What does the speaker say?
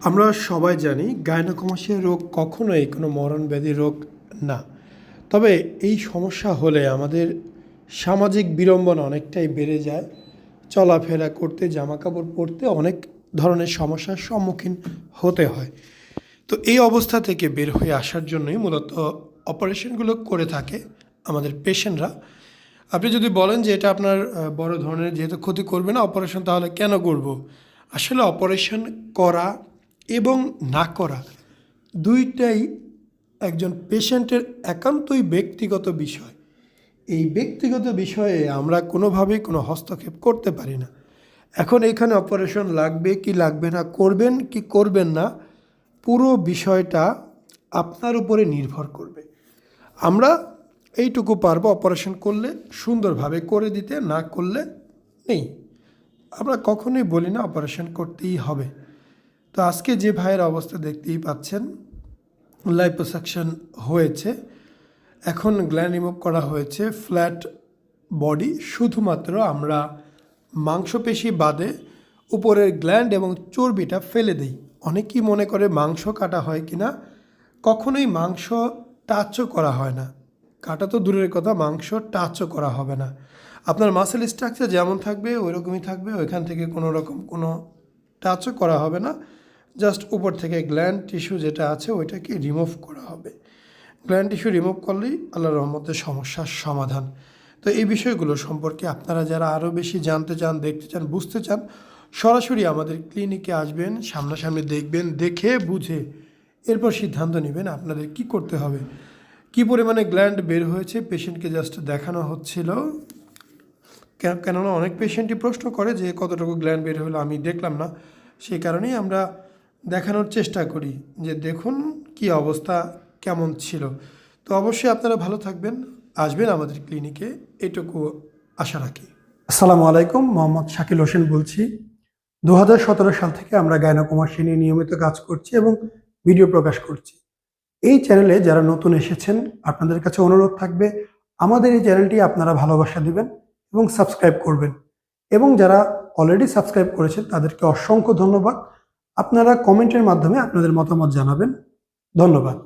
আমরা সবাই জানি গাইনোকমাসিয়া রোগ কখনোই কোনো মরণব্যাধি রোগ না। তবে এই সমস্যা হলে আমাদের সামাজিক বিড়ম্বনা অনেকটাই বেড়ে যায়। চলাফেরা করতে, জামাকাপড় পরতে অনেক ধরনের সমস্যার সম্মুখীন হতে হয়। তো এই অবস্থা থেকে বের হয়ে আসার জন্যই মূলত অপারেশনগুলো করে থাকে আমাদের পেশেন্টরা। আপনি যদি বলেন যে এটা আপনার বড় ধরনের যেহেতু ক্ষতি করবে না অপারেশন, তাহলে কেন করব? আসলে অপারেশন করা এবং না করা দুইটাই একজন পেশেন্টের একান্তই ব্যক্তিগত বিষয়। এই ব্যক্তিগত বিষয়ে আমরা কোনোভাবেই কোনো হস্তক্ষেপ করতে পারি না। এখন এখানে অপারেশন লাগবে কি লাগবে না, করবেন কি করবেন না, পুরো বিষয়টা আপনার উপরে নির্ভর করবে। আমরা এইটুকু পারবো অপারেশন করলে সুন্দরভাবে করে দিতে, না করলে নেই। আমরা কখনোই বলি না অপারেশন করতেই হবে। তো আজকে যে ভাইয়ের অবস্থা দেখতেই পাচ্ছেন, লাইপোসাকশন হয়েছে, এখন গ্ল্যান্ড রিমুভ করা হয়েছে, ফ্ল্যাট বডি, শুধুমাত্র আমরা মাংসপেশি বাদে উপরের গ্ল্যান্ড এবং চর্বিটা ফেলে দিই। অনেকেই মনে করে মাংস কাটা হয় কিনা, কখনোই মাংস টাচও করা হয় না। কাটা তো দূরের কথা, মাংস টাচও করা হবে না। আপনার মাসেল স্ট্রাকচার যেমন থাকবে ওই রকমই থাকবে, ওইখান থেকে কোনো রকম কোনো টাচও করা হবে না। জাস্ট উপর থেকে গ্ল্যান্ড টিস্যু যেটা আছে ওইটাকে রিমুভ করা হবে। গ্ল্যান্ড টিস্যু রিমুভ করলেই আল্লাহর রহমতে সমস্যার সমাধান। তো এই বিষয়গুলো সম্পর্কে আপনারা যারা আরও বেশি জানতে চান, দেখতে চান, বুঝতে চান, সরাসরি আমাদের ক্লিনিকে আসবেন, সামনাসামনি দেখবেন, দেখে বুঝে এরপর সিদ্ধান্ত নেবেন আপনাদের কি করতে হবে। কি পরিমাণে গ্ল্যান্ড বের হয়েছে পেশেন্টকে জাস্ট দেখানো হচ্ছিল, কেননা অনেক পেশেন্টই প্রশ্ন করে যে কতটুকু গ্ল্যান্ড বের হলো আমি দেখলাম না। সেই কারণেই আমরা দেখানোর চেষ্টা করি যে দেখুন কি অবস্থা, কেমন ছিল। তো অবশ্যই আপনারা ভালো থাকবেন, আসবেন আমাদের ক্লিনিকে, এটুকু আশা রাখি। আসসালামু আলাইকুম, মোহাম্মদ শাকিল হোসেন বলছি। 2017 সাল থেকে আমরা গাইনোকমাসিয়া নিয়ে নিয়মিত কাজ করছি এবং ভিডিও প্রকাশ করছি। এই চ্যানেলে যারা নতুন এসেছেন, আপনাদের কাছে অনুরোধ থাকবে আমাদের এই চ্যানেলটি আপনারা ভালোবাসা দিবেন এবং সাবস্ক্রাইব করবেন। এবং যারা অলরেডি সাবস্ক্রাইব করেছেন তাদেরকে অসংখ্য ধন্যবাদ। আপনারা কমেন্টের মাধ্যমে আপনাদের মতামত জানাবেন। ধন্যবাদ।